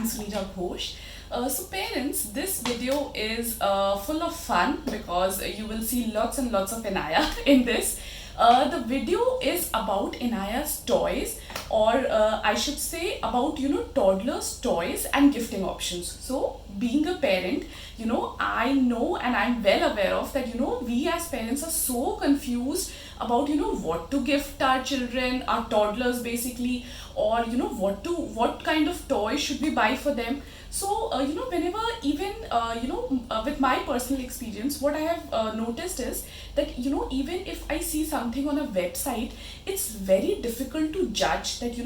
I'm Sunita Ghosh. So parents, this video is full of fun because you will see lots and lots of Inaya in this. The video is about Inaya's toys, or I should say about toddlers toys and gifting options. So being a parent, I know and I'm well aware of that we as parents are so confused about what to gift our children, our toddlers basically, or what kind of toys should we buy for them. So whenever even with my personal experience, what I have noticed is that even if I see something on a website, it's very difficult to judge that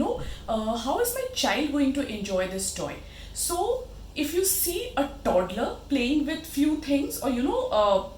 how is my child going to enjoy this toy. So if you see a toddler playing with few things, or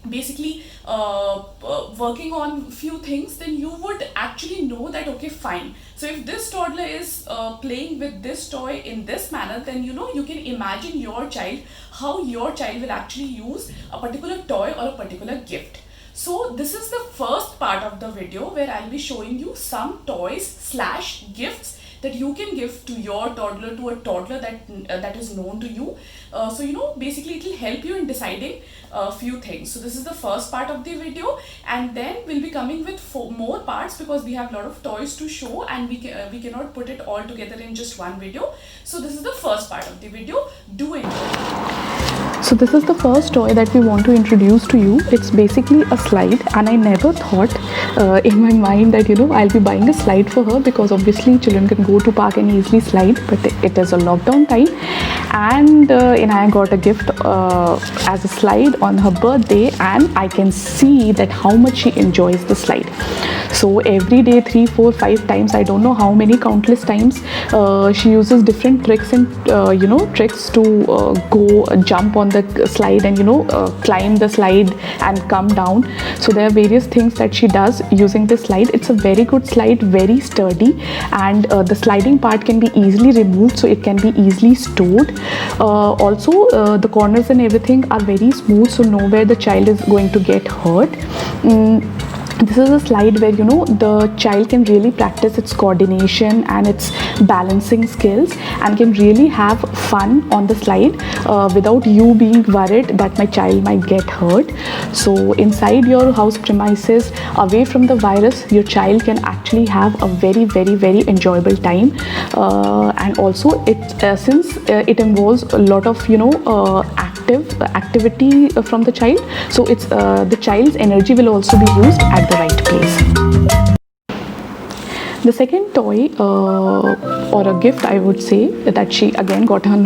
basically working on few things, then you would actually know that okay, fine. So if this toddler is playing with this toy in this manner, then you can imagine your child, how your child will actually use a particular toy or a particular gift. So this is the first part of the video where I'll be showing you some toys slash gifts that you can give to your toddler, to a toddler that is known to you. So basically it will help you in deciding a few things. So this is the first part of the video, and then we'll be coming with more parts because we have a lot of toys to show and we cannot put it all together in just one video. So this is the first part of the video. Do enjoy. So this is the first toy that we want to introduce to you. It's basically a slide, and I never thought in my mind that I'll be buying a slide for her, because obviously children can go to park and easily slide, but it is a lockdown time, and I got a gift as a slide on her birthday, and I can see that how much she enjoys the slide. So every day 3, 4, 5 times, I don't know how many, countless times, she uses different tricks and tricks to go jump on the slide and climb the slide and come down. So there are various things that she does using this slide. It's a very good slide, very sturdy, and the sliding part can be easily removed, so it can be easily stored. Also the corners and everything are very smooth, so nowhere the child is going to get hurt. This is a slide where the child can really practice its coordination and its balancing skills, and can really have fun on the slide without you being worried that my child might get hurt. So inside your house premises, away from the virus, your child can actually have a very, very, very enjoyable time. And also since it involves a lot of activity from the child, so it's the child's energy will also be used at the right place. The second toy or a gift, I would say, that she again got on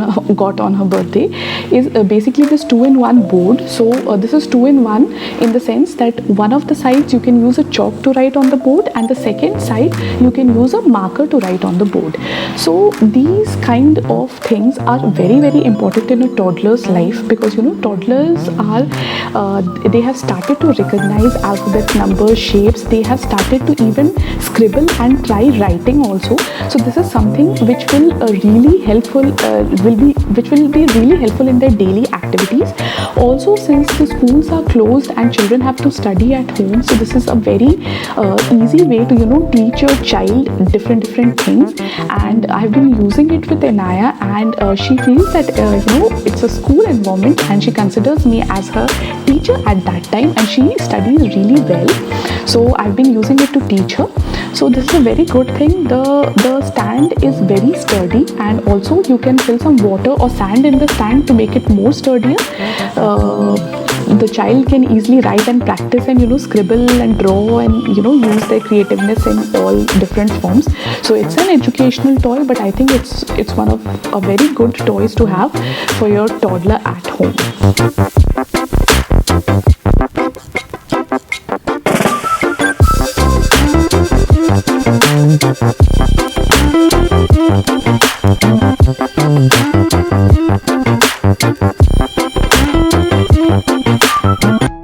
her birthday is basically this 2-in-1 board. So this is 2-in-1 in the sense that one of the sides you can use a chalk to write on the board, and the second side you can use a marker to write on the board. So these kind of things are very, very important in a toddler's life, because toddlers are they have started to recognize alphabet, numbers, shapes. They have started to even scribble and try writing also. So this is something which will really helpful which will be really helpful in their daily activities. Also, since the schools are closed and children have to study at home, so this is a very easy way to teach your child different things. And I've been using it with Inaya, and she feels that it's a school environment, and she considers me as her teacher at that time, and she studies really well. So I've been using it to teach her. So this is a very good thing. The stand is very sturdy, and also you can fill some water or sand in the stand to make it more sturdier. The child can easily write and practice and scribble and draw and use their creativeness in all different forms. So it's an educational toy, but I think it's one of a very good toys to have for your toddler at home.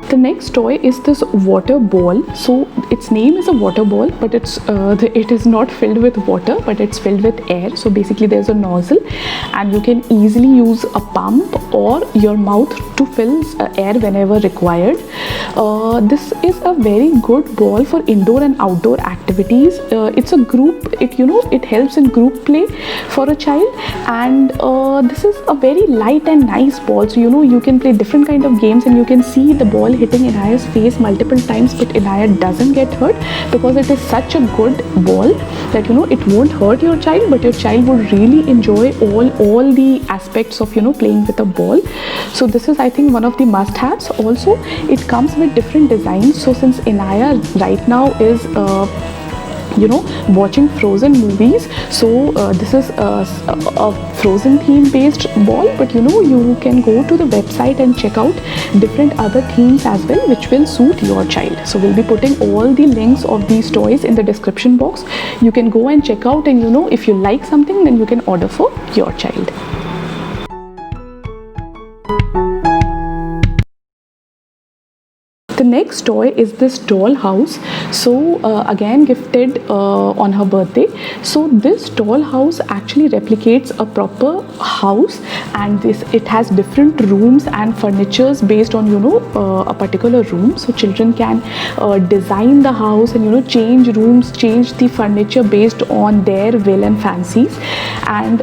The next next toy is this water ball. So its name is a water ball, but it is not filled with water, but it's filled with air. So basically there's a nozzle and you can easily use a pump or your mouth to fill air whenever required. This is a very good ball for indoor and outdoor activities. It's a group, it helps in group play for a child, and this is a very light and nice ball. So you can play different kind of games, and you can see the ball hitting Inaya's face multiple times, but Inaya doesn't get hurt because it is such a good ball that it won't hurt your child, but your child would really enjoy all the aspects of playing with a ball. So this is, I think, one of the must-haves. Also, it comes with different designs. So since Inaya right now is watching Frozen movies, so this is a Frozen theme based ball, but you can go to the website and check out different other themes as well, which will suit your child. So we'll be putting all the links of these toys in the description box. You can go and check out, and if you like something, then you can order for your child. The next toy is this doll house. So again gifted on her birthday. So this doll house actually replicates a proper house, and it has different rooms and furnitures based on a particular room. So children can design the house and change rooms, change the furniture based on their will and fancies. And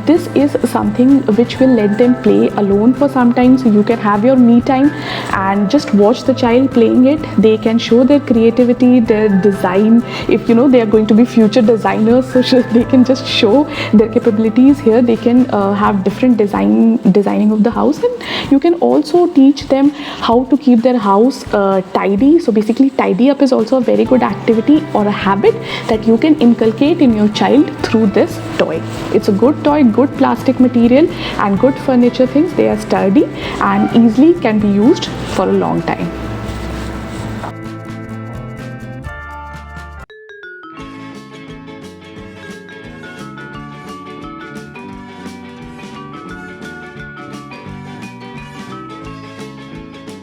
this is something which will let them play alone for some time. So you can have your me time and just watch the child playing it. They can show their creativity, their design. If they are going to be future designers, so they can just show their capabilities here. They can have different designing of the house, and you can also teach them how to keep their house tidy. So basically tidy up is also a very good activity or a habit that you can inculcate in your child through this toy. It's a good toy, good plastic material and good furniture things. They are sturdy and easily can be used for a long time.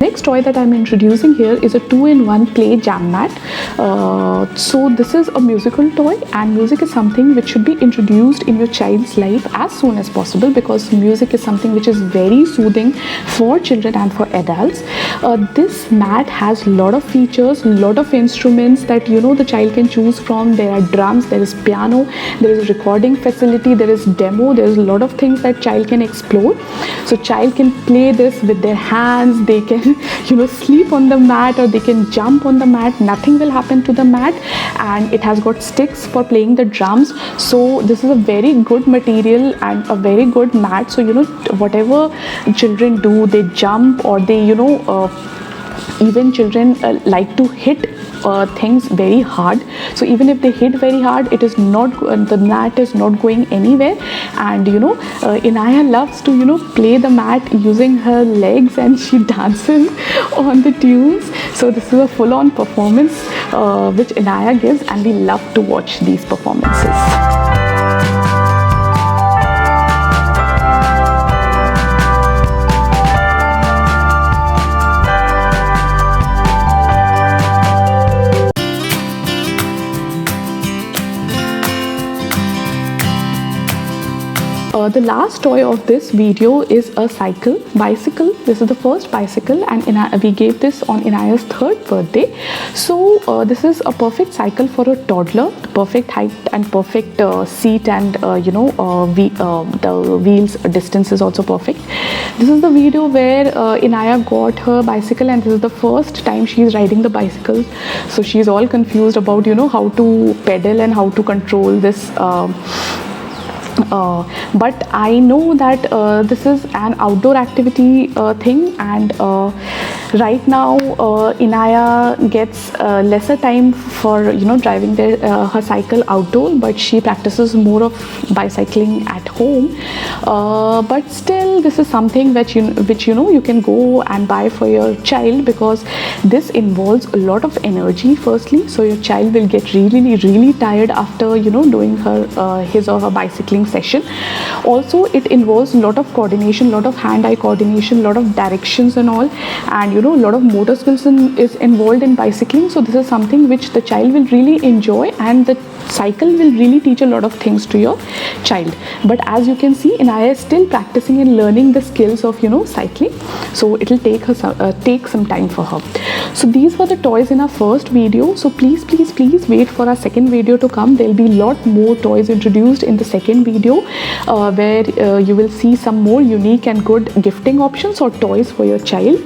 Next toy that I'm introducing here is a 2-in-1 play jam mat. So this is a musical toy, and music is something which should be introduced in your child's life as soon as possible, because music is something which is very soothing for children and for adults. This mat has a lot of features, lot of instruments that the child can choose from. There are drums, there is piano, there is recording facility, there is demo, there is a lot of things that child can explore. So child can play this with their hands. They can sleep on the mat, or they can jump on the mat. Nothing will happen to the mat, and it has got sticks for playing the drums. So this is a very good material and a very good mat. So whatever children do, they jump, or they even children like to hit things very hard. So even if they hit very hard, it is not, the mat is not going anywhere. And Inaya loves to play the mat using her legs, and she dances on the tunes. So this is a full-on performance which Inaya gives, and we love to watch these performances. The last toy of this video is a bicycle. This is the first bicycle, and we gave this on Inaya's 3rd birthday. So this is a perfect cycle for a toddler, perfect height and perfect seat, and the wheels distance is also perfect. This is the video where Inaya got her bicycle, and this is the first time she is riding the bicycle. So she is all confused about how to pedal and how to control this. But I know that this is an outdoor activity thing, and right now Inaya gets lesser time for driving her cycle outdoor, but she practices more of bicycling at home. But still, this is something which you can go and buy for your child, because this involves a lot of energy firstly. So your child will get really tired after doing his or her bicycling session. Also, it involves a lot of coordination, lot of hand-eye coordination, lot of directions and all, and a lot of motor skills is involved in bicycling, so this is something which the child will really enjoy, and the cycle will really teach a lot of things to your child. But as you can see, Inaya is still practicing and learning the skills of cycling, so it will take some time for her. So these were the toys in our first video. So please wait for our second video to come. There will be a lot more toys introduced in the second video, where you will see some more unique and good gifting options or toys for your child.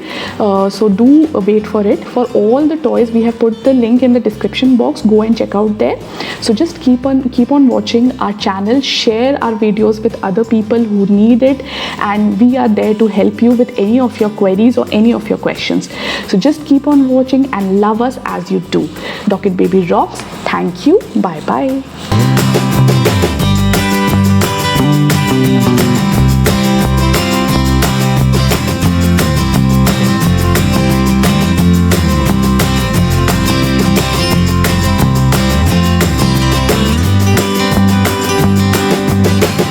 So do wait for it. For all the toys, we have put the link in the description box. Go and check out there. So just keep on watching our channel, share our videos with other people who need it, and we are there to help you with any of your queries or any of your questions. So just keep on watching and love us as you do. Rocket Baby rocks. Thank you. Bye bye.